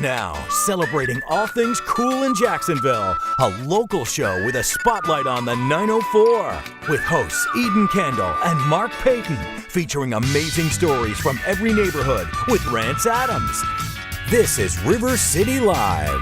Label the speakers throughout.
Speaker 1: Now, celebrating all things cool in Jacksonville, a local show with a spotlight on the 904. With hosts Eden Kendall and Mark Payton, featuring amazing stories from every neighborhood with Rance Adams. This is River City Live.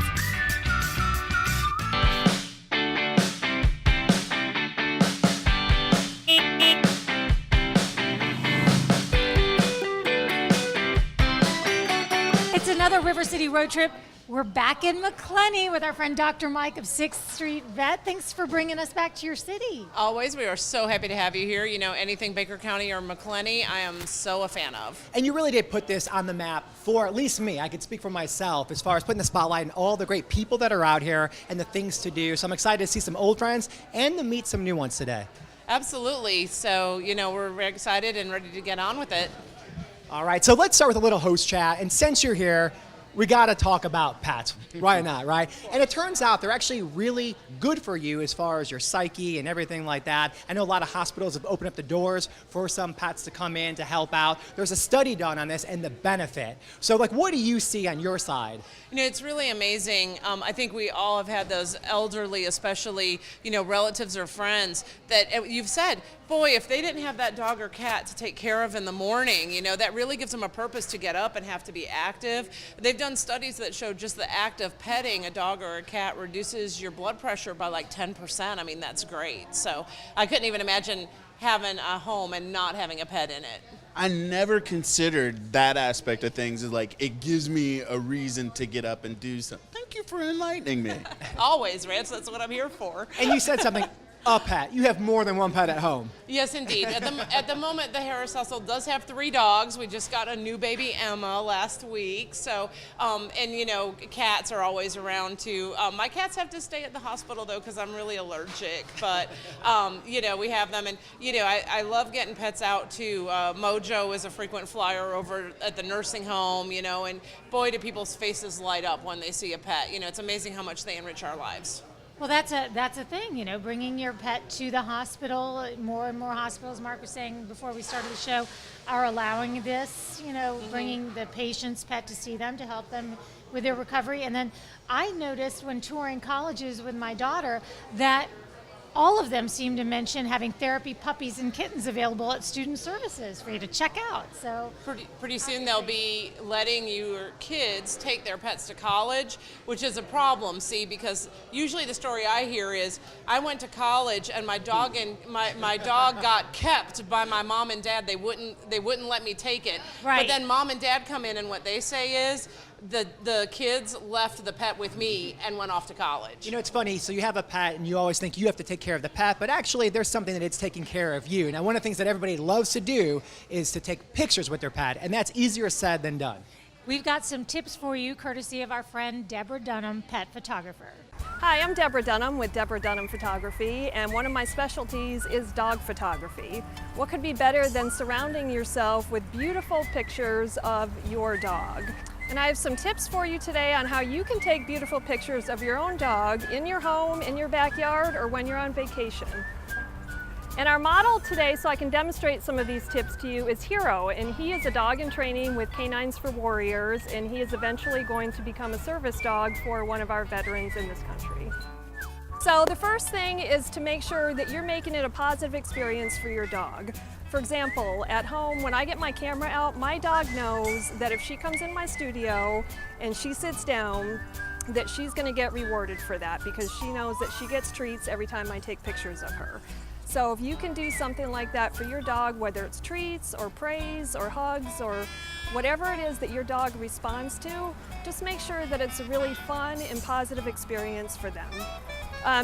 Speaker 2: It's another River City road trip. We're back in Macclenny with our friend Dr. Mike of 6th Street Vet. Thanks for bringing us back to your city.
Speaker 3: Always. We are so happy to have you here. You know, anything Baker County or Macclenny, I am so a fan of.
Speaker 4: And you really did put this on the map for at least me. I could speak for myself as far as putting the spotlight on all the great people that are out here and the things to do. So I'm excited to see some old friends and to meet some new ones today.
Speaker 3: Absolutely. So, you know, we're very excited and ready to get on with it.
Speaker 4: All right, so let's start with a little host chat. And since you're here, we got to talk about pets, right or not, right? And it turns out they're actually really good for you as far as your psyche and everything like that. I know a lot of hospitals have opened up the doors for some pets to come in to help out. There's a study done on this and the benefit. So, like, what do you see on your side?
Speaker 3: You know, it's really amazing. I think we all have had those elderly, especially, you know, relatives or friends that you've said, boy, if they didn't have that dog or cat to take care of in the morning, you know, that really gives them a purpose to get up and have to be active. They've done studies that show just the act of petting a dog or a cat reduces your blood pressure by like 10%. I mean, that's great. So I couldn't even imagine having a home and not having a pet in it.
Speaker 5: I never considered that aspect of things as like, it gives me a reason to get up and do something. Thank you for enlightening me.
Speaker 3: Always, Rance, that's what I'm here for.
Speaker 4: And you said something. A pet. You have more than one pet at home.
Speaker 3: Yes, indeed. At the moment, the Harris household does have 3 dogs. We just got a new baby, Emma, last week. So, and you know, cats are always around too. My cats have to stay at the hospital though because I'm really allergic. But, you know, we have them, and you know, I love getting pets out too. Mojo is a frequent flyer over at the nursing home. You know, and boy, do people's faces light up when they see a pet. You know, it's amazing how much they enrich our lives.
Speaker 2: Well, that's a thing, you know, bringing your pet to the hospital. More and more hospitals, Mark was saying before we started the show, are allowing this, you know, bringing the patient's pet to see them to help them with their recovery. And then I noticed when touring colleges with my daughter that all of them seem to mention having therapy puppies and kittens available at student services for you to check out. So
Speaker 3: pretty soon they'll be letting your kids take their pets to college, which is a problem, see, because usually the story I hear is I went to college and my dog got kept by my mom and dad. They wouldn't let me take it.
Speaker 2: Right.
Speaker 3: But then mom and dad come in and what they say is the kids left the pet with me and went off to college.
Speaker 4: You know, it's funny. So you have a pet and you always think you have to take care of the pet, but actually there's something that it's taking care of you. Now, one of the things that everybody loves to do is to take pictures with their pet, and that's easier said than done.
Speaker 2: we've got some tips for you courtesy of our friend Deborah Dunham, pet photographer.
Speaker 6: Hi, I'm Deborah Dunham with Deborah Dunham Photography, and one of my specialties is dog photography. What could be better than surrounding yourself with beautiful pictures of your dog? And I have some tips for you today on how you can take beautiful pictures of your own dog in your home, in your backyard, or when you're on vacation. And our model today, so I can demonstrate some of these tips to you, is Hero, and he is a dog in training with Canines for Warriors, and he is eventually going to become a service dog for one of our veterans in this country. So the first thing is to make sure that you're making it a positive experience for your dog. For example, at home, when I get my camera out, my dog knows that if she comes in my studio and she sits down, that she's going to get rewarded for that because she knows that she gets treats every time I take pictures of her. So if you can do something like that for your dog, whether it's treats or praise or hugs or whatever it is that your dog responds to, just make sure that it's a really fun and positive experience for them.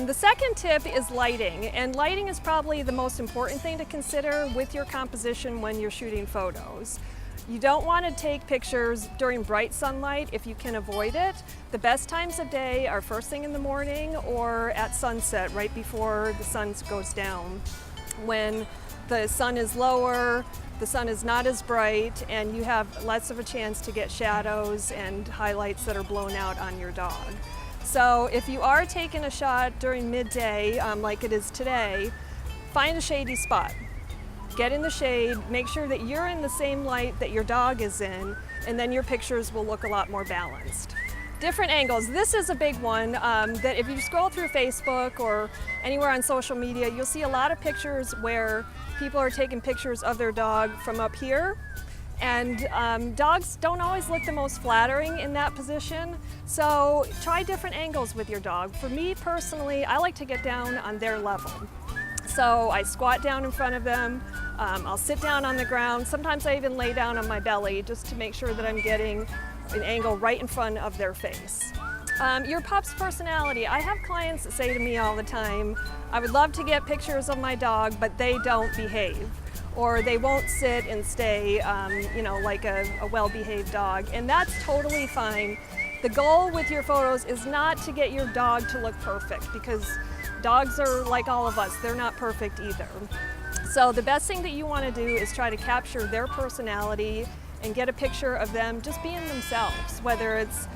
Speaker 6: The second tip is lighting, and lighting is probably the most important thing to consider with your composition when you're shooting photos. You don't want to take pictures during bright sunlight if you can avoid it. The best times of day are first thing in the morning or at sunset, right before the sun goes down. When the sun is lower, the sun is not as bright, and you have less of a chance to get shadows and highlights that are blown out on your dog. So if you are taking a shot during midday, like it is today, find a shady spot. Get in the shade, make sure that you're in the same light that your dog is in, and then your pictures will look a lot more balanced. Different angles. This is a big one that if you scroll through Facebook or anywhere on social media, you'll see a lot of pictures where people are taking pictures of their dog from up here. And dogs don't always look the most flattering in that position, so try different angles with your dog. For me personally, I like to get down on their level. So I squat down in front of them, I'll sit down on the ground, sometimes I even lay down on my belly just to make sure that I'm getting an angle right in front of their face. Your pup's personality. I have clients that say to me all the time, I would love to get pictures of my dog, but they don't behave. Or they won't sit and stay, you know, like a well-behaved dog. And that's totally fine. The goal with your photos is not to get your dog to look perfect, because dogs are like all of us. They're not perfect either. So the best thing that you want to do is try to capture their personality and get a picture of them just being themselves, whether it's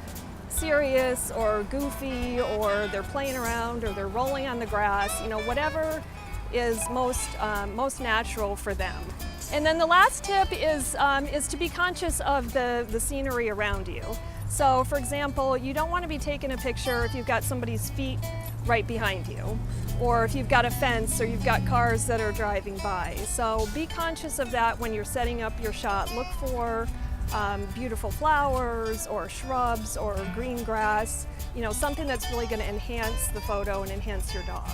Speaker 6: serious or goofy or they're playing around or they're rolling on the grass, you know, whatever is most natural for them. And then the last tip is to be conscious of the scenery around you. So for example, you don't want to be taking a picture if you've got somebody's feet right behind you, or if you've got a fence or you've got cars that are driving by. So be conscious of that when you're setting up your shot. Look for beautiful flowers or shrubs or green grass, you know, something that's really going to enhance the photo and enhance your dog.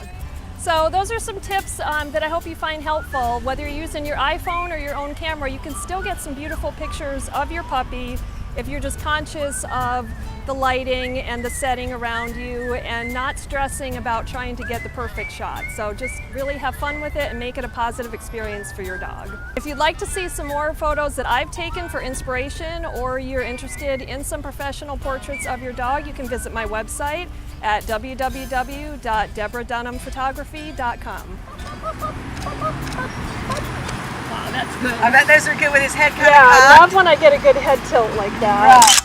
Speaker 6: So those are some tips that I hope you find helpful. Whether you're using your iPhone or your own camera, you can still get some beautiful pictures of your puppy if you're just conscious of the lighting and the setting around you and not stressing about trying to get the perfect shot. So just really have fun with it and make it a positive experience for your dog. If you'd like to see some more photos that I've taken for inspiration, or you're interested in some professional portraits of your dog, you can visit my website at www.deborah.dunhamphotography.com.
Speaker 7: Wow, that's good. I bet those are good with his head coming
Speaker 6: Yeah, I
Speaker 7: up.
Speaker 6: love when I get a good head tilt like that.
Speaker 7: Right.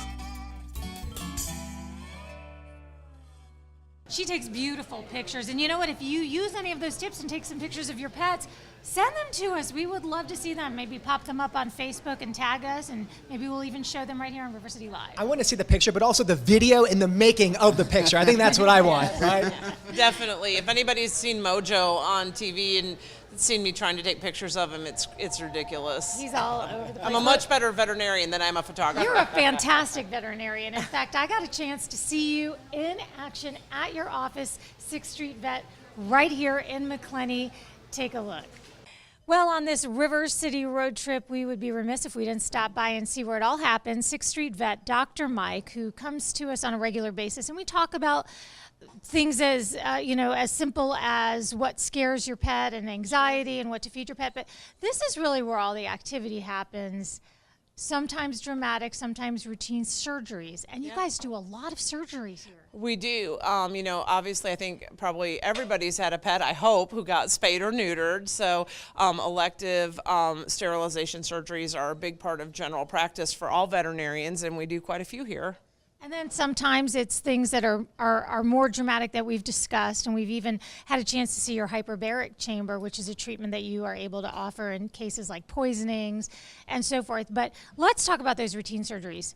Speaker 2: She takes beautiful pictures. And you know what? If you use any of those tips and take some pictures of your pets, send them to us. We would love to see them. Maybe pop them up on Facebook and tag us, and maybe we'll even show them right here on River City Live.
Speaker 4: I want to see the picture, but also the video and the making of the picture. I think that's what I want, right?
Speaker 3: Definitely. If anybody's seen Mojo on TV and seen me trying to take pictures of him, it's ridiculous.
Speaker 2: He's all over the place.
Speaker 3: I'm a much better veterinarian than I'm a photographer.
Speaker 2: You're a fantastic veterinarian. In fact, I got a chance to see you in action at your office, 6th Street Vet, right here in McClenny. Take a look. Well, on this River City road trip, we would be remiss if we didn't stop by and see where it all happened. 6th Street Vet, Dr. Mike, who comes to us on a regular basis, and we talk about things as as simple as what scares your pet and anxiety and what to feed your pet. But this is really where all the activity happens. Sometimes dramatic, sometimes routine surgeries, and you guys do a lot of surgeries here.
Speaker 3: We do. Obviously, I think probably everybody's had a pet, I hope, who got spayed or neutered. So elective sterilization surgeries are a big part of general practice for all veterinarians, and we do quite a few here.
Speaker 2: And then sometimes it's things that are more dramatic that we've discussed, and we've even had a chance to see your hyperbaric chamber, which is a treatment that you are able to offer in cases like poisonings and so forth. But let's talk about those routine surgeries.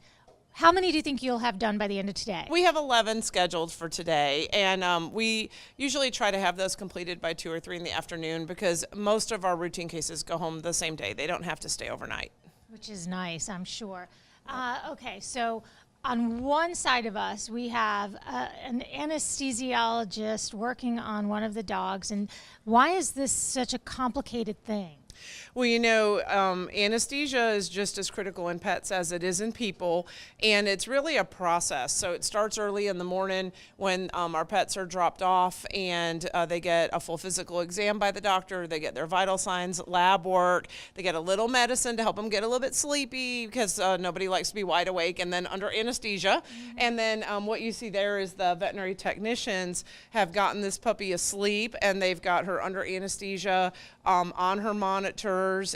Speaker 2: How many do you think you'll have done by the end of today?
Speaker 3: We have 11 scheduled for today, and we usually try to have those completed by 2 or 3 in the afternoon, because most of our routine cases go home the same day. They don't have to stay overnight.
Speaker 2: Which is nice, I'm sure. Okay, so on one side of us, we have an anesthesiologist working on one of the dogs. And why is this such a complicated thing?
Speaker 3: Well, anesthesia is just as critical in pets as it is in people, and it's really a process. So it starts early in the morning when our pets are dropped off, and they get a full physical exam by the doctor. They get their vital signs, lab work. They get a little medicine to help them get a little bit sleepy, because nobody likes to be wide awake, and then under anesthesia. Mm-hmm. And then what you see there is the veterinary technicians have gotten this puppy asleep, and they've got her under anesthesia on her monitors,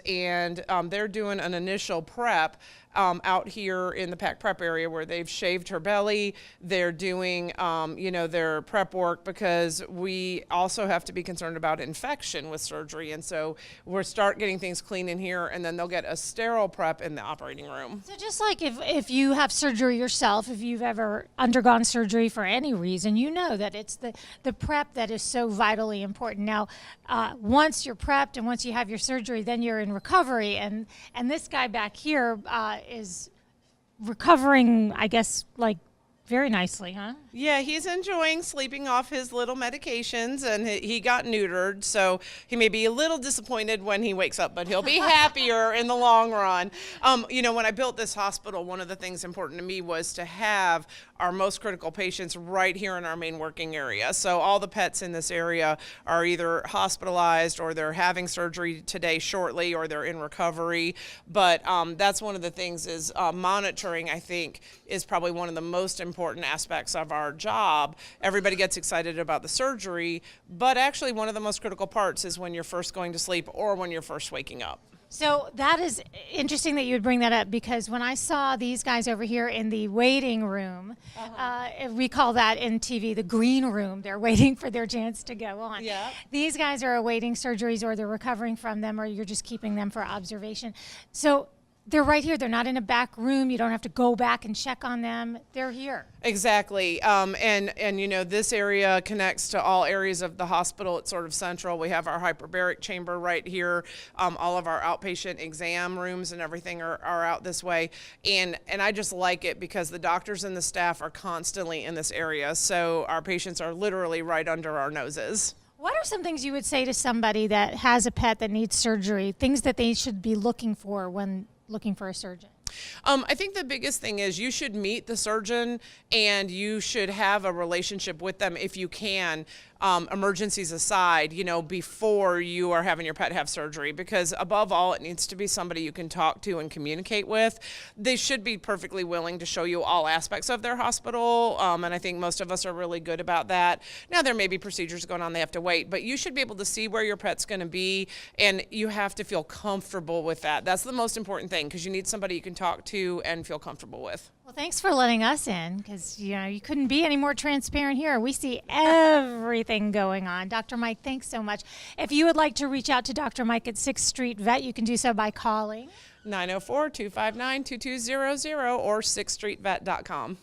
Speaker 3: and they're doing an initial prep out here in the pack prep area where they've shaved her belly. They're doing, their prep work because we also have to be concerned about infection with surgery. And so we'll start getting things clean in here, and then they'll get a sterile prep in the operating room.
Speaker 2: So just like if you have surgery yourself, if you've ever undergone surgery for any reason, you know that it's the prep that is so vitally important. Now, once you're prepped and once you have your surgery, then you're in recovery. And this guy back here is recovering, I guess, like very nicely, huh?
Speaker 3: Yeah, he's enjoying sleeping off his little medications, and he got neutered, so he may be a little disappointed when he wakes up, but he'll be happier in the long run. When I built this hospital, one of the things important to me was to have our most critical patients right here in our main working area. So all the pets in this area are either hospitalized or they're having surgery today shortly or they're in recovery. But that's one of the things is monitoring, I think, is probably one of the most important aspects of our job. Everybody gets excited about the surgery, but actually one of the most critical parts is when you're first going to sleep or when you're first waking up.
Speaker 2: So that is interesting that you would bring that up, because when I saw these guys over here in the waiting room, we call that in TV the green room. They're waiting for their chance to go on.
Speaker 3: Yeah.
Speaker 2: These guys are awaiting surgeries, or they're recovering from them, or you're just keeping them for observation. So they're right here. They're not in a back room. You don't have to go back and check on them. They're here.
Speaker 3: Exactly. And this area connects to all areas of the hospital. It's sort of central. We have our hyperbaric chamber right here. All of our outpatient exam rooms and everything are out this way. And I just like it because the doctors and the staff are constantly in this area. So our patients are literally right under our noses.
Speaker 2: What are some things you would say to somebody that has a pet that needs surgery, things that they should be looking for when looking for a surgeon?
Speaker 3: I think the biggest thing is you should meet the surgeon and you should have a relationship with them if you can, emergencies aside, before you are having your pet have surgery, because above all, it needs to be somebody you can talk to and communicate with. They should be perfectly willing to show you all aspects of their hospital, and I think most of us are really good about that. Now, there may be procedures going on, they have to wait, but you should be able to see where your pet's going to be, and you have to feel comfortable with that. That's the most important thing, because you need somebody you can talk to and feel comfortable with.
Speaker 2: Well, thanks for letting us in, because you couldn't be any more transparent here. We see everything going on. Dr. Mike, thanks so much. If you would like to reach out to Dr. Mike at 6th Street Vet, you can do so by calling
Speaker 3: 904-259-2200 or 6thstreetvet.com.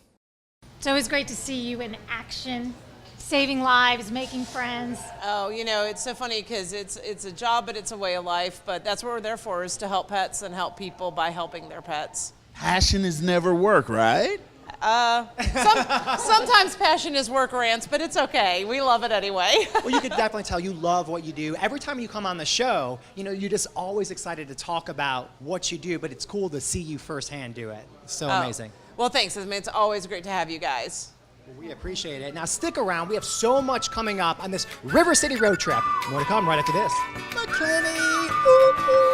Speaker 2: It's always great to see you in action, saving lives, making friends.
Speaker 3: Oh, it's so funny because it's a job, but it's a way of life. But that's what we're there for, is to help pets and help people by helping their pets.
Speaker 5: Passion is never work, right?
Speaker 3: Sometimes passion is work, Rance, but it's okay. We love it anyway.
Speaker 4: Well, you could definitely tell you love what you do. Every time you come on the show, you're just always excited to talk about what you do, but it's cool to see you firsthand do it. It's so amazing.
Speaker 3: Well, thanks. It's always great to have you guys.
Speaker 4: We appreciate it. Now stick around. We have so much coming up on this River City road trip. More to come right after this.
Speaker 5: Macclenny! Woo, woo.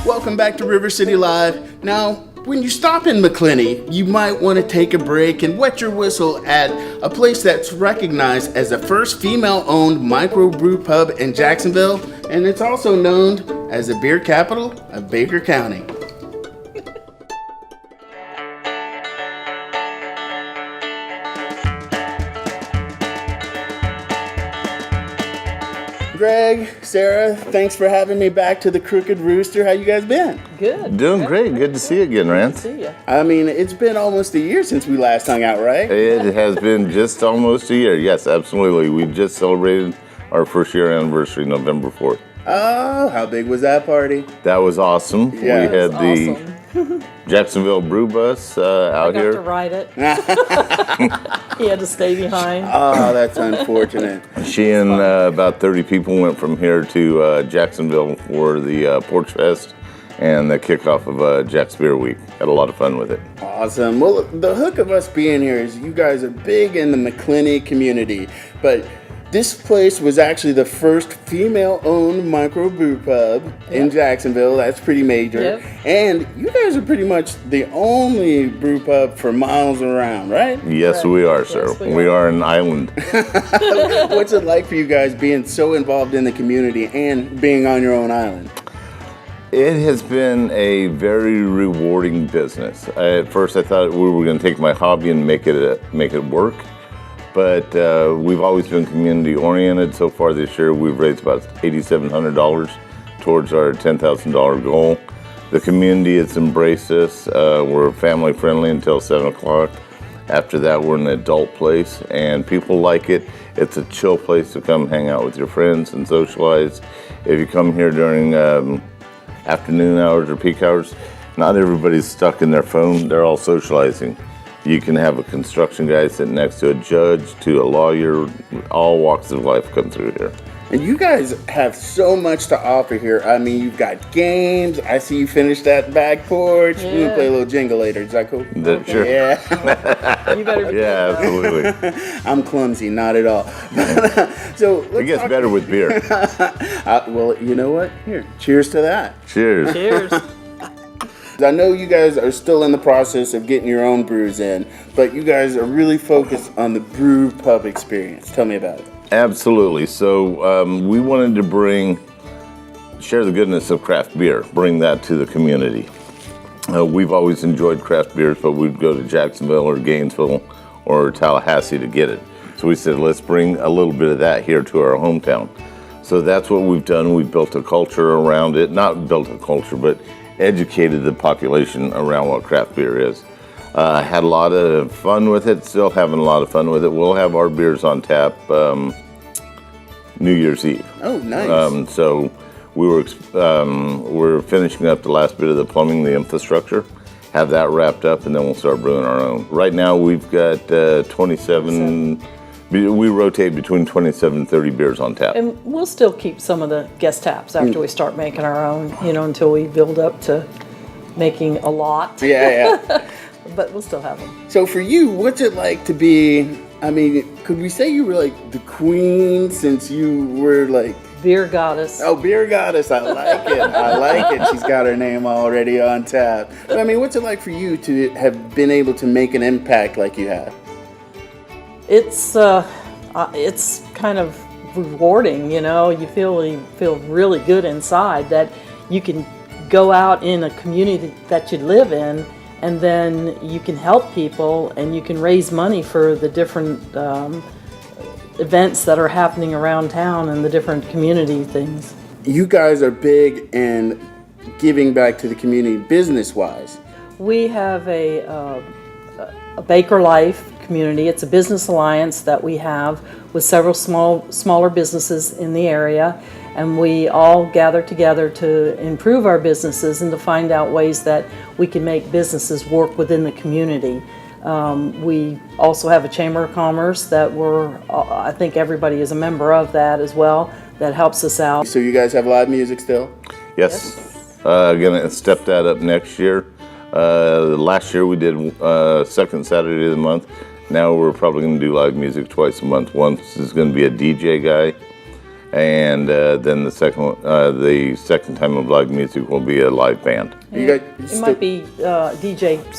Speaker 5: Welcome back to River City Live. Now, when you stop in Macclenny, you might want to take a break and wet your whistle at a place that's recognized as the first female-owned microbrew pub in Jacksonville, and it's also known as the beer capital of Baker County. Greg, Sarah, thanks for having me back to the Crooked Rooster. How you guys been?
Speaker 8: Good. Doing great. Good to see you again, Rance.
Speaker 7: Good to see you.
Speaker 5: I mean, it's been almost a year since we last hung out, right?
Speaker 8: It has been just almost a year. Yes, absolutely. We've just celebrated our first year anniversary, November 4th.
Speaker 5: Oh, how big was that party?
Speaker 8: That was awesome.
Speaker 5: Yeah.
Speaker 8: We had the
Speaker 9: Awesome.
Speaker 8: Jacksonville Brew Bus out
Speaker 9: I got to
Speaker 8: here.
Speaker 9: ride it. He had to stay behind.
Speaker 5: Oh, that's unfortunate.
Speaker 8: She and about 30 people went from here to Jacksonville for the Porch Fest and the kickoff of Jack's Beer Week. Had a lot of fun with it.
Speaker 5: Awesome. Well, the hook of us being here is you guys are big in the MACCLENNEY community, but this place was actually the first female-owned microbrew pub in Jacksonville. That's pretty major.
Speaker 9: Yep.
Speaker 5: And you guys are pretty much the only brew pub for miles around, right?
Speaker 8: Yes, we are, sir.
Speaker 9: Yes, we
Speaker 8: we are an island.
Speaker 5: What's it like for you guys being so involved in the community and being on your own island?
Speaker 8: It has been a very rewarding business. At first, I thought we were going to take my hobby and make it work. But we've always been community oriented. So far this year, we've raised about $8,700 towards our $10,000 goal. The community has embraced us. We're family friendly until 7 o'clock. After that, we're an adult place, and people like it. It's a chill place to come hang out with your friends and socialize. If you come here during afternoon hours or peak hours, not everybody's stuck in their phone. They're all socializing. You can have a construction guy sitting next to a judge, to a lawyer. All walks of life come through here.
Speaker 5: And you guys have so much to offer here. I mean, you've got games. I see you finished that back porch. We're going to play a little jingle later. Is that cool?
Speaker 8: Sure.
Speaker 5: Yeah.
Speaker 9: You better be
Speaker 8: Yeah, absolutely.
Speaker 5: I'm clumsy, not at all. So
Speaker 8: It gets better with beer.
Speaker 5: well, you know what? Here, cheers to that.
Speaker 8: Cheers.
Speaker 9: Cheers.
Speaker 5: I know you guys are still in the process of getting your own brews in, but you guys are really focused on the brew pub experience. Tell me about it.
Speaker 8: Absolutely. So we wanted to share the goodness of craft beer, bring that to the community. We've always enjoyed craft beers, but we'd go to Jacksonville or Gainesville or Tallahassee to get it. So we said, let's bring a little bit of that here to our hometown. So that's what we've done. We've built a culture around it. Not built a culture, but educated the population around what craft beer is. Had a lot of fun with it, still having a lot of fun with it. We'll have our beers on tap New Year's Eve.
Speaker 5: Oh, nice.
Speaker 8: So we're finishing up the last bit of the plumbing, the infrastructure, have that wrapped up, and then we'll start brewing our own. Right now we've got 27, we rotate between 27 and 30 beers on tap.
Speaker 9: And we'll still keep some of the guest taps after we start making our own, until we build up to making a lot.
Speaker 5: Yeah.
Speaker 9: But we'll still have them.
Speaker 5: So for you, what's it like to be, I mean, could we say you were like the queen since you were like...
Speaker 9: Beer goddess.
Speaker 5: Oh, beer goddess, I like it. I like it. She's got her name already on tap. But I mean, what's it like for you to have been able to make an impact like you have?
Speaker 9: It's kind of rewarding, You feel really good inside that you can go out in a community that you live in, and then you can help people and you can raise money for the different events that are happening around town and the different community things.
Speaker 5: You guys are big in giving back to the community business-wise.
Speaker 9: We have a Baker Life community. It's a business alliance that we have with several smaller businesses in the area, and we all gather together to improve our businesses and to find out ways that we can make businesses work within the community. We also have a Chamber of Commerce that I think everybody is a member of that as well, that helps us out.
Speaker 5: So you guys have live music still?
Speaker 8: Yes. Gonna step that up next year. Last year we did second Saturday of the month. Now we're probably going to do live music twice a month. Once is going to be a DJ guy, and then the second time of live music will be a live band.
Speaker 9: It might be DJ /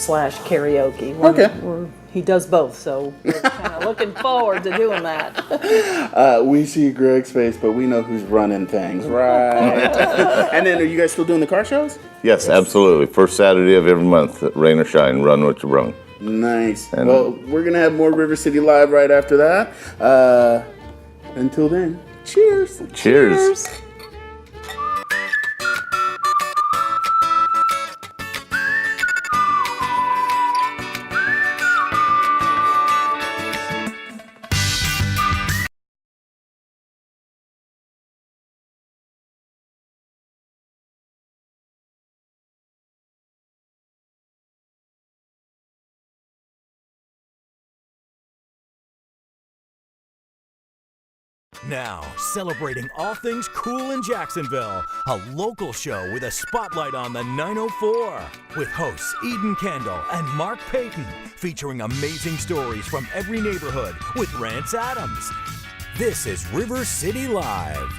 Speaker 9: karaoke. He does both, so we're kind of looking forward to doing that.
Speaker 5: We see Greg's face, but we know who's running things, right? And then, are you guys still doing the car shows?
Speaker 8: Yes, absolutely. First Saturday of every month, rain or shine, run what you brung.
Speaker 5: Nice. Well, we're going to have more River City Live right after that. Until then, cheers.
Speaker 8: Cheers.
Speaker 1: Now, celebrating all things cool in Jacksonville, a local show with a spotlight on the 904. With hosts Eden Kendall and Mark Payton, featuring amazing stories from every neighborhood with Rance Adams. This is River City Live.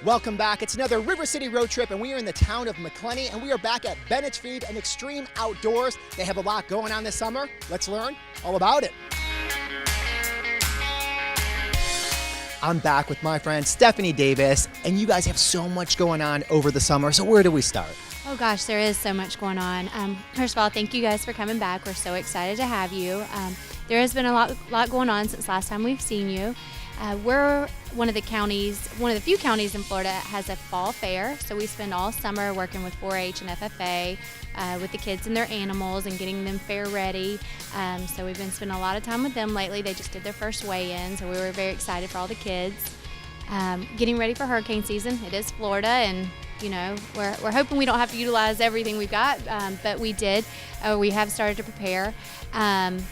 Speaker 4: Welcome back. It's another River City road trip, and we are in the town of Macclenny, and we are back at Bennett's Feed and Extreme Outdoors. They have a lot going on this summer. Let's learn all about it. I'm back with my friend Stephanie Davis, and you guys have so much going on over the summer. So where do we start?
Speaker 10: Oh gosh, there is so much going on. First of all, thank you guys for coming back. We're so excited to have you. There has been a lot going on since last time we've seen you. We're one of the few counties in Florida that has a fall fair. So we spend all summer working with 4-H and FFA, with the kids and their animals and getting them fair ready. So we've been spending a lot of time with them lately. They just did their first weigh-in, so we were very excited for all the kids. Getting ready for hurricane season. It is Florida, and you know, we're hoping we don't have to utilize everything we've got, but we did. We have started to prepare.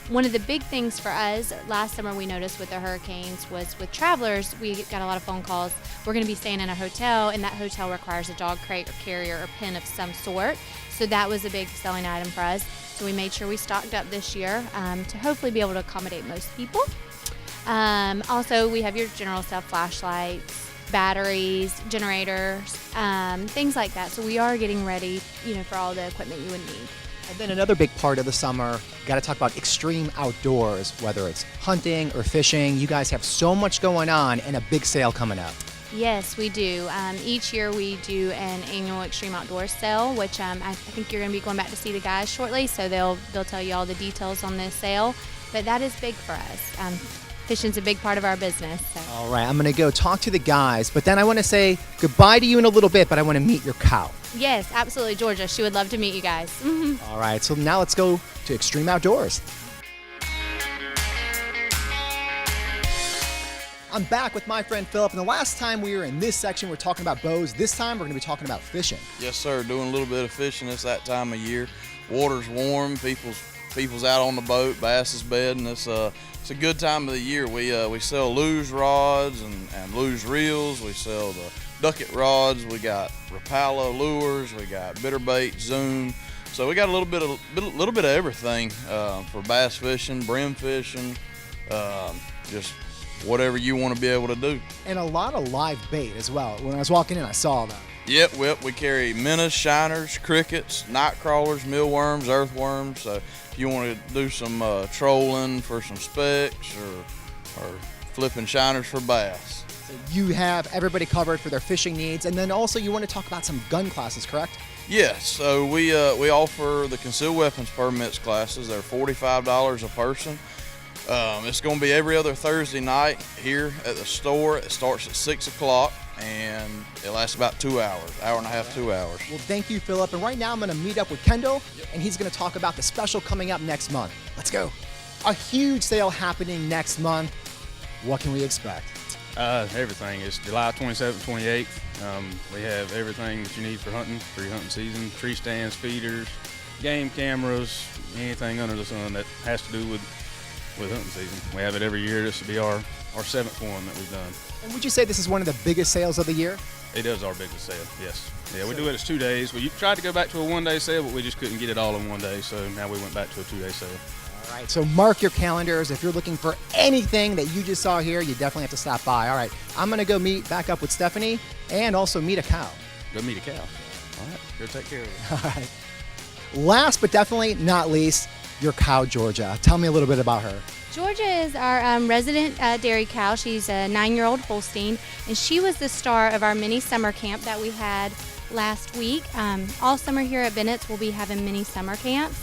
Speaker 10: One of the big things for us last summer we noticed with the hurricanes was with travelers, we got a lot of phone calls. We're going to be staying in a hotel, and that hotel requires a dog crate or carrier or pen of some sort. So that was a big selling item for us. So we made sure we stocked up this year to hopefully be able to accommodate most people. Also, we have your general stuff, flashlights, batteries, generators, things like that. So we are getting ready, for all the equipment you would need.
Speaker 4: And then another big part of the summer, got to talk about extreme outdoors, whether it's hunting or fishing. You guys have so much going on and a big sale coming up.
Speaker 10: Yes, we do. Each year we do an annual Extreme Outdoors sale, which I think you're going to be going back to see the guys shortly, so they'll tell you all the details on this sale. But that is big for us. Fishing's a big part of our business. So.
Speaker 4: All right, I'm going to go talk to the guys, but then I want to say goodbye to you in a little bit, but I want to meet your cow.
Speaker 10: Yes, absolutely, Georgia. She would love to meet you guys. Mm-hmm.
Speaker 4: All right, so now let's go to Extreme Outdoors. I'm back with my friend Philip, and the last time we were in this section, we were talking about bows. This time, we're going to be talking about fishing.
Speaker 11: Yes, sir. Doing a little bit of fishing. It's that time of year. Water's warm. People's out on the boat. Bass is bedding. It's a good time of the year. We sell luge rods and luge reels. We sell the ducket rods. We got Rapala lures. We got bitterbait, zoom. So we got a little bit of everything for bass fishing, brim fishing, just whatever you want to be able to do.
Speaker 4: And a lot of live bait as well. When I was walking in, I saw that.
Speaker 11: Yep, we carry minnows, shiners, crickets, night crawlers, mealworms, earthworms. So if you want to do some trolling for some specks or flipping shiners for bass.
Speaker 4: So you have everybody covered for their fishing needs, and then also you want to talk about some gun classes, correct?
Speaker 11: Yes, so we offer the concealed weapons permits classes. They're $45 a person. It's going to be every other Thursday night here at the store. It starts at 6 o'clock and it lasts about 2 hours, hour and a half, 2 hours.
Speaker 4: Well, thank you, Philip. And right now I'm going to meet up with Kendall, and he's going to talk about the special coming up next month. Let's go. A huge sale happening next month. What can we expect?
Speaker 12: Everything. It's July 27th, 28th. We have everything that you need for hunting, for your hunting season. Tree stands, feeders, game cameras, anything under the sun that has to do with hunting season. We have it every year. This will be our seventh one that we've done.
Speaker 4: And would you say this is one of the biggest sales of the year?
Speaker 12: It is our biggest sale, yes. Yeah, we do it as 2 days. We tried to go back to a one-day sale, but we just couldn't get it all in one day, so now we went back to a 2-day sale.
Speaker 4: All right, so mark your calendars. If you're looking for anything that you just saw here, you definitely have to stop by. All right, I'm going to go meet back up with Stephanie and also meet a cow.
Speaker 12: Go meet a cow. All right, go take care of it.
Speaker 4: All right. Last but definitely not least, your cow, Georgia. Tell me a little bit about her.
Speaker 10: Georgia is our resident dairy cow. She's a 9-year-old Holstein, and she was the star of our mini summer camp that we had last week. All summer here at Bennett's, we'll be having mini summer camps.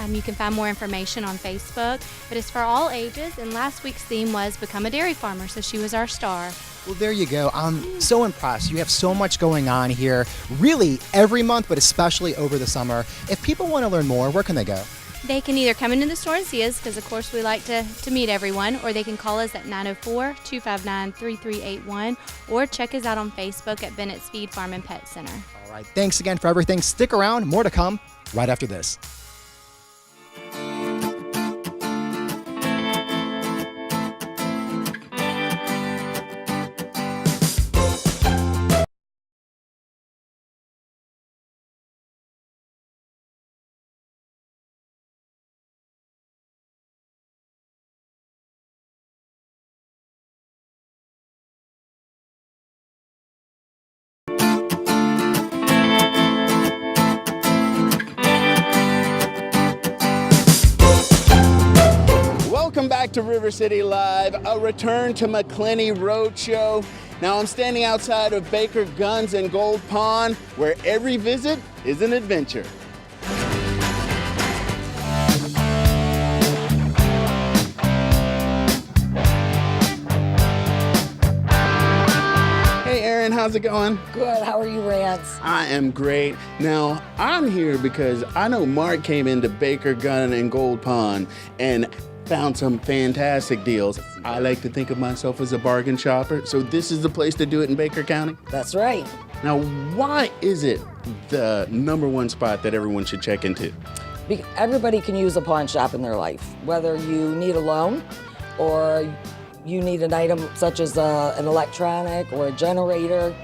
Speaker 10: You can find more information on Facebook, but it's for all ages, and last week's theme was Become a Dairy Farmer, so she was our star.
Speaker 4: Well, there you go. I'm so impressed. You have so much going on here, really every month, but especially over the summer. If people want to learn more, where can they go?
Speaker 10: They can either come into the store and see us, because of course we like to meet everyone, or they can call us at 904-259-3381, or check us out on Facebook at Bennett's Feed Farm and Pet Center.
Speaker 4: All right, thanks again for everything. Stick around, more to come right after this.
Speaker 5: Welcome back to River City Live, a return to Macclenny Roadshow. Now I'm standing outside of Baker Guns and Gold Pond, where every visit is an adventure. Hey Aaron, how's it going?
Speaker 7: Good. How are you, Rance?
Speaker 5: I am great. Now, I'm here because I know Mark came into Baker Gun and Gold Pond and found some fantastic deals. I like to think of myself as a bargain shopper, so this is the place to do it in Baker County?
Speaker 7: That's right.
Speaker 5: Now, why is it the #1 spot that everyone should check into?
Speaker 7: Everybody can use a pawn shop in their life, whether you need a loan or you need an item such as an electronic or a generator.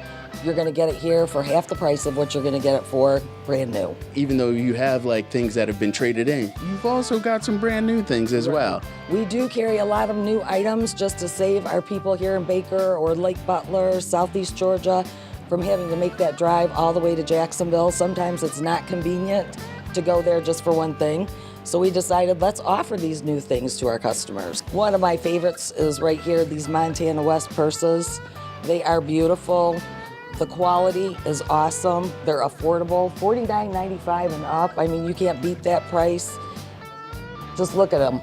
Speaker 7: You're going to get it here for half the price of what you're going to get it for brand new.
Speaker 5: Even though you have like things that have been traded in, you've also got some brand new things as well.
Speaker 7: We do carry a lot of new items just to save our people here in Baker or Lake Butler, Southeast Georgia, from having to make that drive all the way to Jacksonville. Sometimes it's not convenient to go there just for one thing. So we decided, let's offer these new things to our customers. One of my favorites is right here, these Montana West purses. They are beautiful. The quality is awesome. They're affordable, $49.95 and up. I mean, you can't beat that price. Just look at them.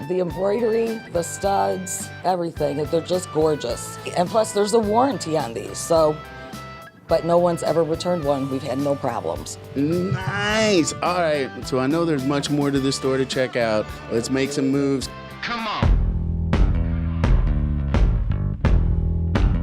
Speaker 7: The embroidery, the studs, everything, they're just gorgeous. And plus there's a warranty on these, but no one's ever returned one. We've had no problems.
Speaker 5: Nice. All right, so I know there's much more to this store to check out. Let's make some moves. Come on.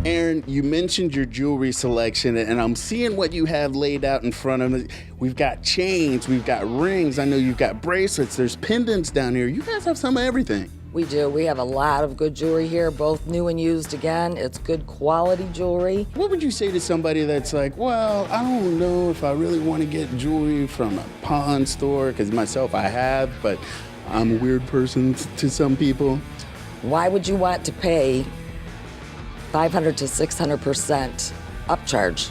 Speaker 5: Aaron, you mentioned your jewelry selection, and I'm seeing what you have laid out in front of me. We've got chains, we've got rings, I know you've got bracelets, there's pendants down here. You guys have some of everything.
Speaker 7: We do. We have a lot of good jewelry here, both new and used again. It's good quality jewelry.
Speaker 5: What would you say to somebody that's like, well, I don't know if I really want to get jewelry from a pawn store, because myself I have, but I'm a weird person to some people.
Speaker 7: Why would you want to pay 500 to 600% upcharge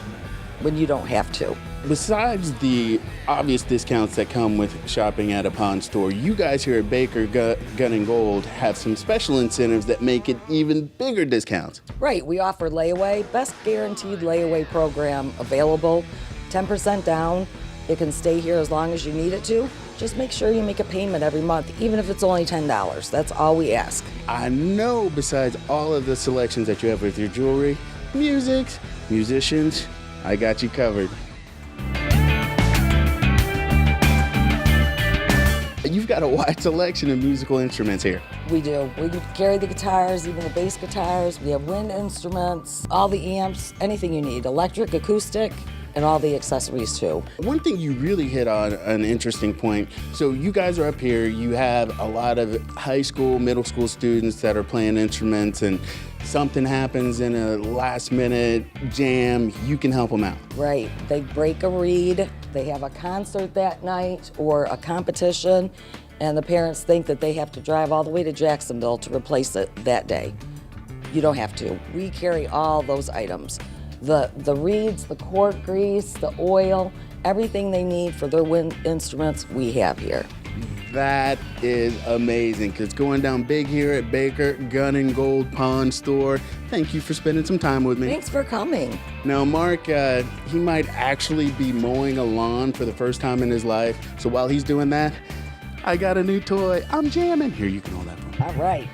Speaker 7: when you don't have to?
Speaker 5: Besides the obvious discounts that come with shopping at a pawn store, you guys here at Baker Gun and Gold have some special incentives that make it even bigger discounts.
Speaker 7: Right, we offer layaway, best guaranteed layaway program available, 10% down. It can stay here as long as you need it to. Just make sure you make a payment every month, even if it's only $10. That's all we ask.
Speaker 5: I know besides all of the selections that you have with your jewelry, musicians, I got you covered. You've got a wide selection of musical instruments here.
Speaker 7: We do. We carry the guitars, even the bass guitars. We have wind instruments, all the amps, anything you need, electric, acoustic, and all the accessories too.
Speaker 5: One thing you really hit on an interesting point. So you guys are up here, you have a lot of high school, middle school students that are playing instruments, and something happens in a last minute jam, you can help them out.
Speaker 7: Right, they break a reed, they have a concert that night or a competition, and the parents think that they have to drive all the way to Jacksonville to replace it that day. You don't have to. We carry all those items. The reeds, the cork grease, the oil, everything they need for their wind instruments, we have here.
Speaker 5: That is amazing, because going down big here at Baker Gun and Gold Pawn Store. Thank you for spending some time with me.
Speaker 7: Thanks for coming.
Speaker 5: Now, Mark, he might actually be mowing a lawn for the first time in his life. So while he's doing that, I got a new toy. I'm jamming. Here, you can hold that for me.
Speaker 7: All right.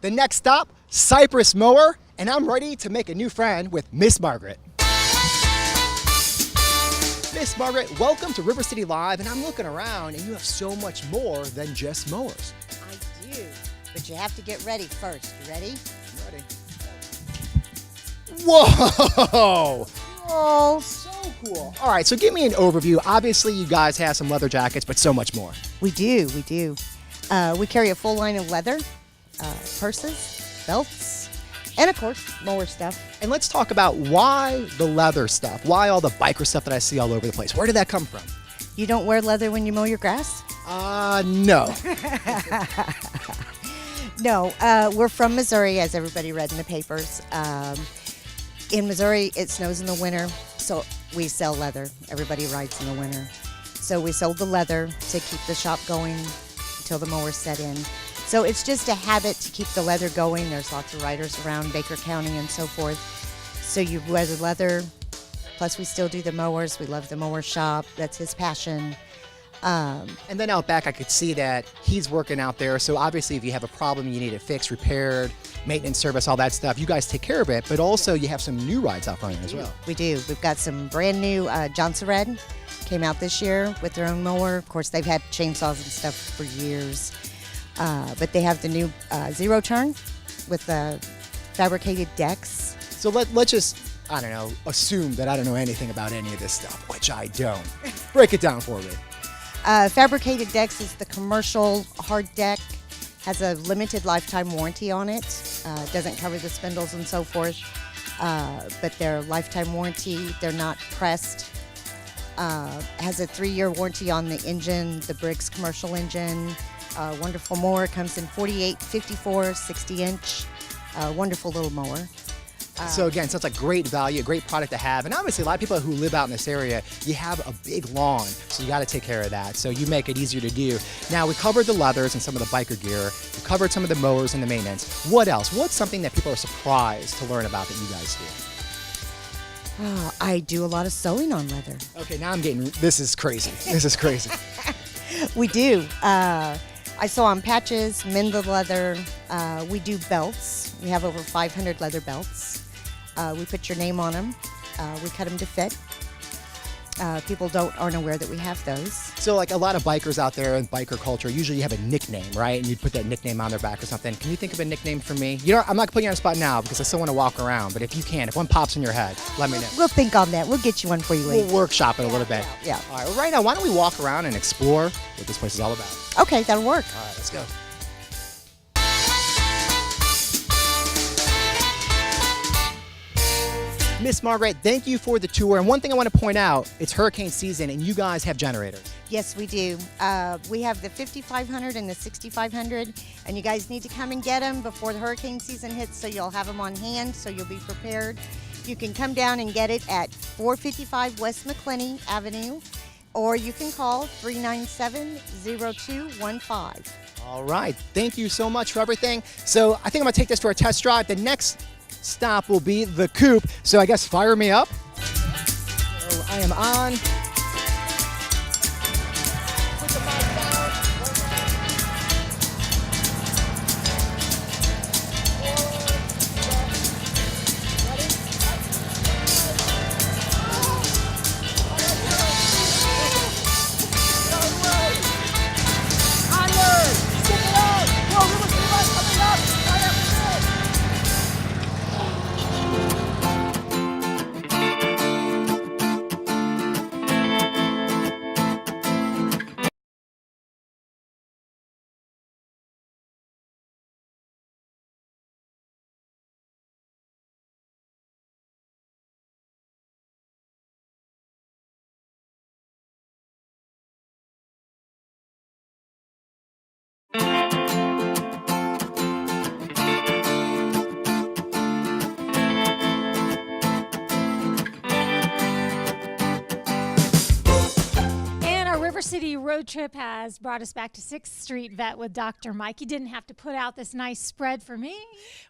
Speaker 4: The next stop, Cypress Mower and I'm ready to make a new friend with Miss Margaret. Miss Margaret, welcome to River City Live, and I'm looking around, and you have so much more than just mowers.
Speaker 13: I do, but you have to get ready first. You ready?
Speaker 4: I'm ready. Whoa!
Speaker 13: Oh,
Speaker 4: So cool. All right, so give me an overview. Obviously, you guys have some leather jackets, but so much more.
Speaker 13: we do. We carry a full line of leather, purses, belts, and of course, mower stuff.
Speaker 4: And let's talk about why the leather stuff, why all the biker stuff that I see all over the place. Where did that come from?
Speaker 13: You don't wear leather when you mow your grass?
Speaker 4: No.
Speaker 13: No, we're from Missouri, as everybody read in the papers. In Missouri, it snows in the winter, so we sell leather. Everybody rides in the winter. So we sold the leather to keep the shop going until the mowers set in. So it's just a habit to keep the leather going. There's lots of riders around Baker County and so forth. So you wear the leather, plus we still do the mowers. We love the mower shop. That's his passion.
Speaker 4: And then out back, I could see that he's working out there. So obviously, if you have a problem, you need it fixed, repaired, maintenance service, all that stuff, you guys take care of it. But also, you have some new rides out running as well.
Speaker 13: We do. We've got some brand new Johnson Red came out this year with their own mower. Of course, they've had chainsaws and stuff for years. But they have the new Zero Turn with the fabricated decks.
Speaker 4: So let's just, I don't know, assume that I don't know anything about any of this stuff, which I don't. Break it down for me.
Speaker 13: Fabricated decks is the commercial hard deck, has a limited lifetime warranty on it. Doesn't cover the spindles and so forth, but they're lifetime warranty. They're not pressed. Has a 3-year warranty on the engine, the Briggs commercial engine. Wonderful mower, comes in 48, 54, 60 inch. Wonderful little mower.
Speaker 4: So again, sounds like great value, a great product to have. And obviously, a lot of people who live out in this area, you have a big lawn, so you got to take care of that. So you make it easier to do. Now, we covered the leathers and some of the biker gear. We covered some of the mowers and the maintenance. What else? What's something that people are surprised to learn about that you guys do?
Speaker 13: Oh, I do a lot of sewing on leather.
Speaker 4: Okay, now I'm getting, this is crazy. This is crazy.
Speaker 13: We do. I sew on patches, mend the leather. We do belts. We have over 500 leather belts. We put your name on them. We cut them to fit. People aren't aware that we have those.
Speaker 4: So like a lot of bikers out there in biker culture, usually you have a nickname, right? And you'd put that nickname on their back or something. Can you think of a nickname for me? You know, I'm not putting you on the spot now because I still want to walk around, but if you can, if one pops in your head, let me know.
Speaker 13: We'll think on that. We'll get you one for you later.
Speaker 4: We'll workshop it a little bit.
Speaker 13: Yeah.
Speaker 4: All right, well, right now, why don't we walk around and explore what this place is all about?
Speaker 13: Okay, that'll work.
Speaker 4: All right, let's go. Miss Margaret, thank you for the tour. And one thing I want to point out, it's hurricane season and you guys have generators.
Speaker 13: Yes, we do. We have the 5500 and the 6500, and you guys need to come and get them before the hurricane season hits, so you'll have them on hand, so you'll be prepared. You can come down and get it at 455 West McClenny Avenue, or you can call 397-0215.
Speaker 4: All right, thank you so much for everything. So I think I'm gonna take this to our test drive. The next stop will be the coupe. So I guess fire me up. So I am on. Put the mic down. Onward! Stick it on! Go, River City Live coming up! Right after this!
Speaker 2: And our River City road trip has brought us back to 6th Street Vet with Dr. Mike. You didn't have to put out this nice spread for me.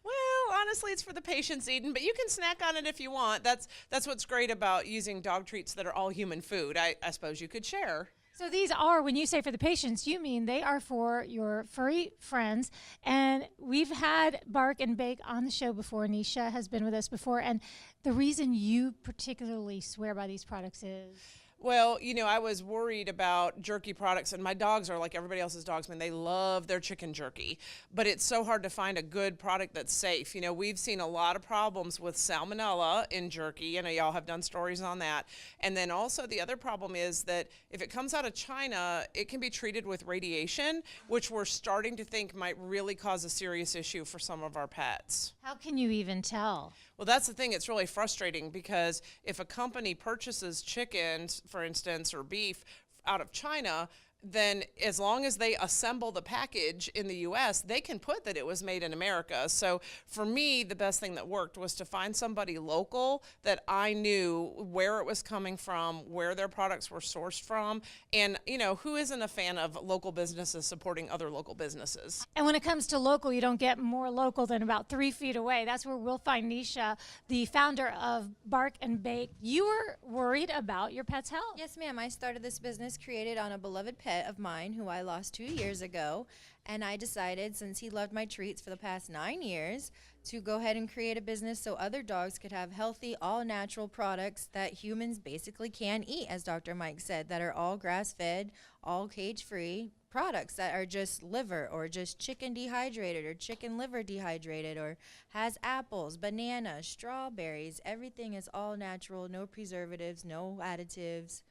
Speaker 3: Well, honestly, it's for the patients, Eden, but you can snack on it if you want. That's what's great about using dog treats that are all human food. I suppose you could share.
Speaker 2: So these are, when you say for the patients, you mean they are for your furry friends. And we've had Bark and Bake on the show before. Nisha has been with us before. And the reason you particularly swear by these products is?
Speaker 3: Well, you know, I was worried about jerky products, and my dogs are like everybody else's dogs. I mean, they love their chicken jerky, but it's so hard to find a good product that's safe. You know, we've seen a lot of problems with salmonella in jerky. I know y'all have done stories on that. And then also the other problem is that if it comes out of China, it can be treated with radiation, which we're starting to think might really cause a serious issue for some of our pets.
Speaker 2: How can you even tell?
Speaker 3: Well, that's the thing. It's really frustrating because if a company purchases chickens, for instance, or beef out of China, then as long as they assemble the package in the U.S., they can put that it was made in America. So for me, the best thing that worked was to find somebody local that I knew where it was coming from, where their products were sourced from, and, you know, who isn't a fan of local businesses supporting other local businesses?
Speaker 2: And when it comes to local, you don't get more local than about 3 feet away. That's where we'll find Nisha, the founder of Bark and Bake. You were worried about your pet's health.
Speaker 14: Yes, ma'am. I started this business created on a beloved pet of mine who I lost 2 years ago, and I decided, since he loved my treats for the past 9 years, to go ahead and create a business so other dogs could have healthy, all-natural products that humans basically can eat, as Dr. Mike said, that are all grass-fed, all cage-free products that are just liver or just chicken dehydrated or chicken liver dehydrated or has apples, bananas, strawberries. Everything is all natural, no preservatives, no additives.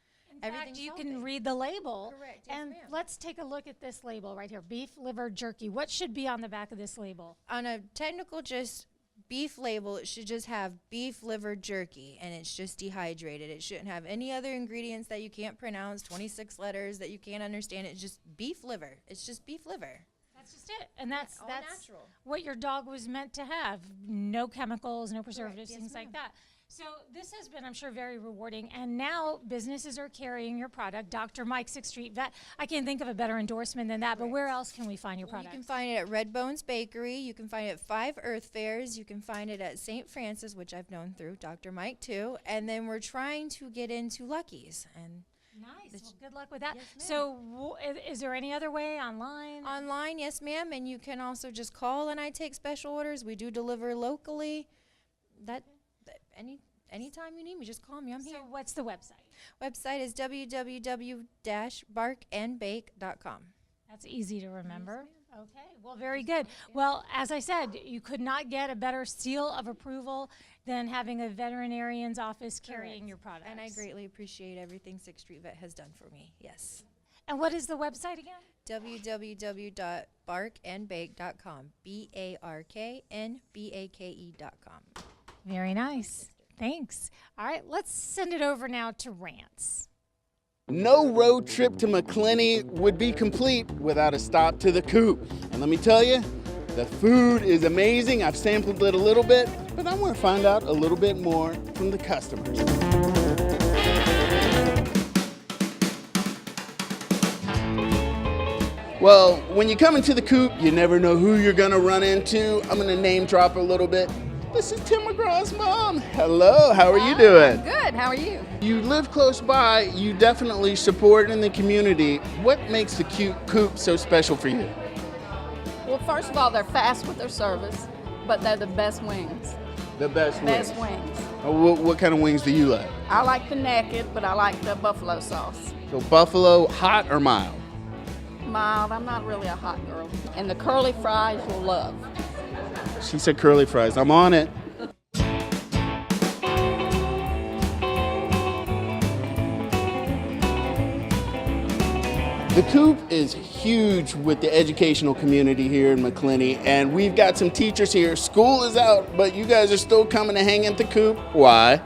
Speaker 2: In fact, you can read the label.
Speaker 14: Correct, yes,
Speaker 2: and
Speaker 14: ma'am.
Speaker 2: let's take a look at this label right here, beef liver jerky. What should be on the back of this label?
Speaker 14: On a technical just beef label, it should just have beef liver jerky, and it's just dehydrated. It shouldn't have any other ingredients that you can't pronounce, 26 letters that you can't understand. It's just beef liver. It's just beef liver.
Speaker 2: That's just it. And that's
Speaker 14: all
Speaker 2: that's
Speaker 14: natural.
Speaker 2: what your dog was meant to have. No chemicals, no preservatives,
Speaker 14: Yes,
Speaker 2: things like
Speaker 14: ma'am.
Speaker 2: that. So this has been, I'm sure, very rewarding. And now businesses are carrying your product. Dr. Mike, 6th Street Vet. I can't think of a better endorsement than that. But where else can we find your
Speaker 14: Well,
Speaker 2: product?
Speaker 14: you can find it at Red Bones Bakery. You can find it at 5 Earth Fairs. You can find it at St. Francis, which I've known through Dr. Mike too. And then we're trying to get into Lucky's. And
Speaker 2: Nice. Well, good luck with that.
Speaker 14: Yes, ma'am.
Speaker 2: So is there any other way online?
Speaker 14: Online, yes, ma'am. And you can also just call, and I take special orders. We do deliver locally. Anytime you need me, just call me. I'm here.
Speaker 2: So what's the website?
Speaker 14: Website is www.barkandbake.com.
Speaker 2: That's easy to remember. Okay, well, very good. Well, as I said, you could not get a better seal of approval than having a veterinarian's office carrying your products.
Speaker 14: And I greatly appreciate everything 6th Street Vet has done for me. Yes.
Speaker 2: And what is the website again?
Speaker 14: www.barkandbake.com. BARKNBAKE.com.
Speaker 2: Very nice. Thanks. All right, let's send it over now to Rants.
Speaker 5: No road trip to MACCLENNEY would be complete without a stop to the Coop. And let me tell you, the food is amazing. I've sampled it a little bit, but I want to find out a little bit more from the customers. Well, when you come into the Coop, you never know who you're gonna run into. I'm gonna name drop a little bit. This is Tim McGraw's mom. Hello, how are you doing?
Speaker 15: Good, how are you?
Speaker 5: You live close by, you definitely support in the community. What makes the Coop so special for you?
Speaker 15: Well, first of all, they're fast with their service, but they're the best wings.
Speaker 5: The best wings.
Speaker 15: Best wings.
Speaker 5: What kind of wings do you like?
Speaker 15: I like the naked, but I like the buffalo sauce.
Speaker 5: So buffalo, hot or mild?
Speaker 15: Mild, I'm not really a hot girl. And the curly fries you'll love.
Speaker 5: She said curly fries. I'm on it. The Coop is huge with the educational community here in MACCLENNEY, and we've got some teachers here. School is out, but you guys are still coming to hang at the Coop. Why?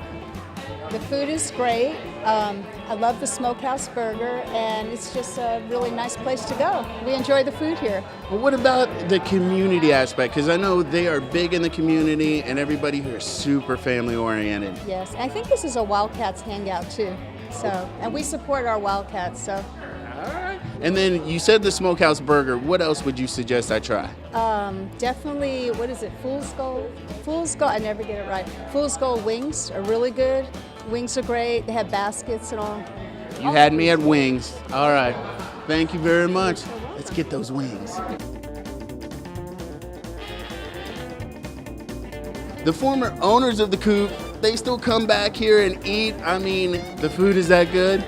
Speaker 16: The food is great. I love the Smokehouse Burger, and it's just a really nice place to go. We enjoy the food here.
Speaker 5: Well, what about the community aspect? Because I know they are big in the community, and everybody here is super family oriented.
Speaker 16: Yes, I think this is a Wildcats hangout too. So, and we support our Wildcats. So,
Speaker 5: And then you said the Smokehouse Burger. What else would you suggest I try?
Speaker 16: definitely, what is it? Fool's Skull. Fool's Skull. I never get it right. Fool's Skull wings are really good. Wings are great. They have baskets and all.
Speaker 5: You had me at wings. All right. Thank you very much. Let's get those wings. The former owners of the coop, they still come back here and eat. I mean, the food is that good?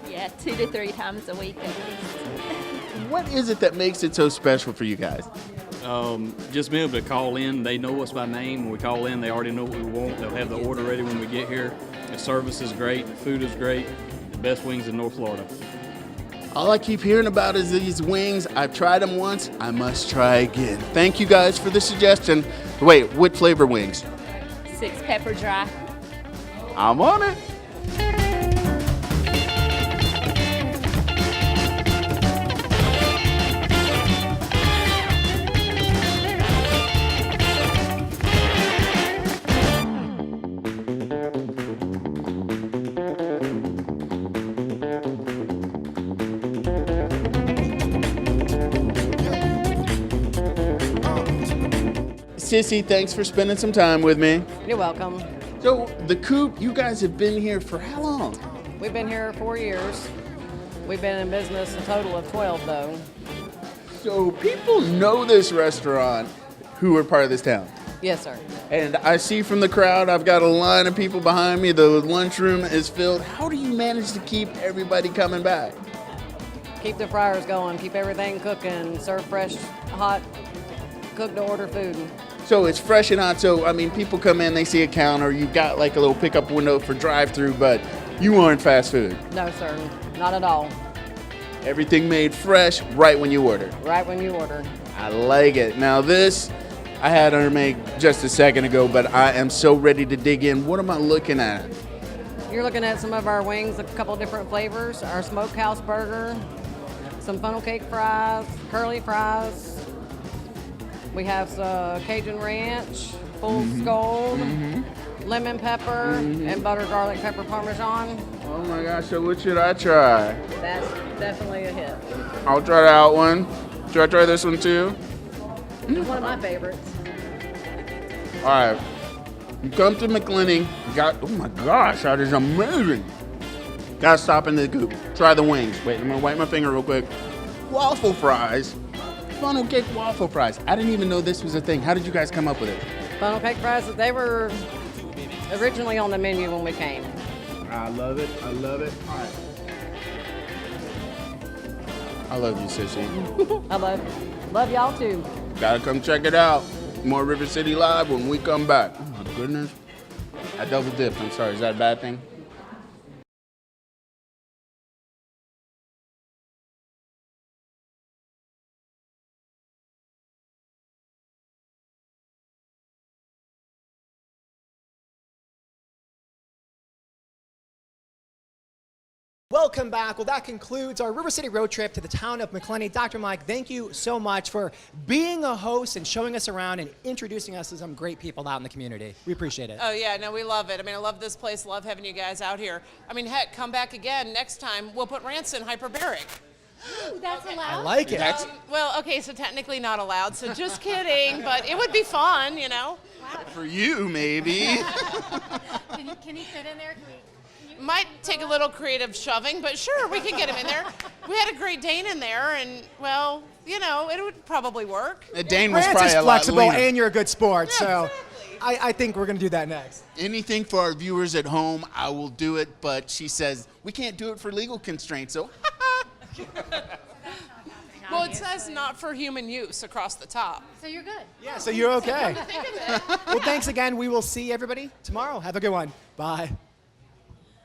Speaker 17: Yeah, 2 to 3 times a week at least.
Speaker 5: What is it that makes it so special for you guys?
Speaker 18: Just being able to call in. They know us by name. When we call in, they already know what we want. They'll have the order ready when we get here. The service is great. The food is great. The best wings in North Florida.
Speaker 5: All I keep hearing about is these wings. I've tried them once. I must try again. Thank you guys for the suggestion. Wait, what flavor wings?
Speaker 17: 6 pepper dry.
Speaker 5: I'm on it. Sissy, thanks for spending some time with me.
Speaker 19: You're welcome.
Speaker 5: So, the coop, you guys have been here for how long?
Speaker 19: We've been here 4 years. We've been in business a total of 12, though.
Speaker 5: So, people know this restaurant who are part of this town.
Speaker 19: Yes, sir.
Speaker 5: And I see from the crowd, I've got a line of people behind me. The lunchroom is filled. How do you manage to keep everybody coming back?
Speaker 19: Keep the fryers going, keep everything cooking, serve fresh, hot, cook-to-order food.
Speaker 5: So it's fresh and hot. So, I mean, people come in, they see a counter. You've got like a little pickup window for drive-through, but you aren't fast food.
Speaker 19: No, sir. Not at all.
Speaker 5: Everything made fresh right when you order.
Speaker 19: Right when you order.
Speaker 5: I like it. Now this, I had her make just a second ago, but I am so ready to dig in. What am I looking at?
Speaker 19: You're looking at some of our wings, a couple different flavors. Our smokehouse burger, some funnel cake fries, curly fries. We have Cajun ranch, full skull, lemon pepper, and butter garlic pepper parmesan.
Speaker 5: Oh my gosh, so what should I try?
Speaker 19: That's definitely a hit.
Speaker 5: I'll try that one. Should I try this one too?
Speaker 19: It's one of my favorites.
Speaker 5: All right. You come to MACCLENNEY, oh my gosh, that is amazing. Gotta stop in the coop. Try the wings. Wait, I'm gonna wipe my finger real quick. Waffle fries. Funnel cake waffle fries. I didn't even know this was a thing. How did you guys come up with it?
Speaker 19: Funnel cake fries, they were originally on the menu when we came.
Speaker 5: I love it. I love it. All right. I love you, Sissy.
Speaker 19: I love y'all too.
Speaker 5: Gotta come check it out. More River City Live when we come back. Oh my goodness. I double dipped. I'm sorry. Is that a bad thing?
Speaker 4: Welcome back. Well, that concludes our River City road trip to the town of MACCLENNEY. Dr. Mike, thank you so much for being a host and showing us around and introducing us to some great people out in the community. We appreciate it.
Speaker 3: Oh yeah, no, we love it. I mean, I love this place. Love having you guys out here. I mean, heck, come back again next time. We'll put Ranson hyperbaric.
Speaker 2: Ooh, that's allowed?
Speaker 4: I like it.
Speaker 3: Well, okay, so technically not allowed, so just kidding, but it would be fun, you know.
Speaker 2: Wow.
Speaker 5: For you, maybe.
Speaker 2: Can he fit in there?
Speaker 3: Might take a little creative shoving, but sure, we can get him in there. We had a Great Dane in there, and, well, you know, it would probably work.
Speaker 5: The Dane was
Speaker 4: Rance
Speaker 5: probably
Speaker 4: is
Speaker 5: a lot
Speaker 4: flexible
Speaker 5: leaner.
Speaker 4: and you're a good sport,
Speaker 3: Yeah,
Speaker 4: so
Speaker 3: exactly.
Speaker 4: I think we're going to do that next.
Speaker 5: Anything for our viewers at home, I will do it, but she says we can't do it for legal constraints, so
Speaker 3: Well, it says not for human use across the top.
Speaker 2: So you're good.
Speaker 4: Yeah, so you're okay.
Speaker 3: Think of it.
Speaker 4: Well, thanks again. We will see everybody tomorrow. Have a good one. Bye.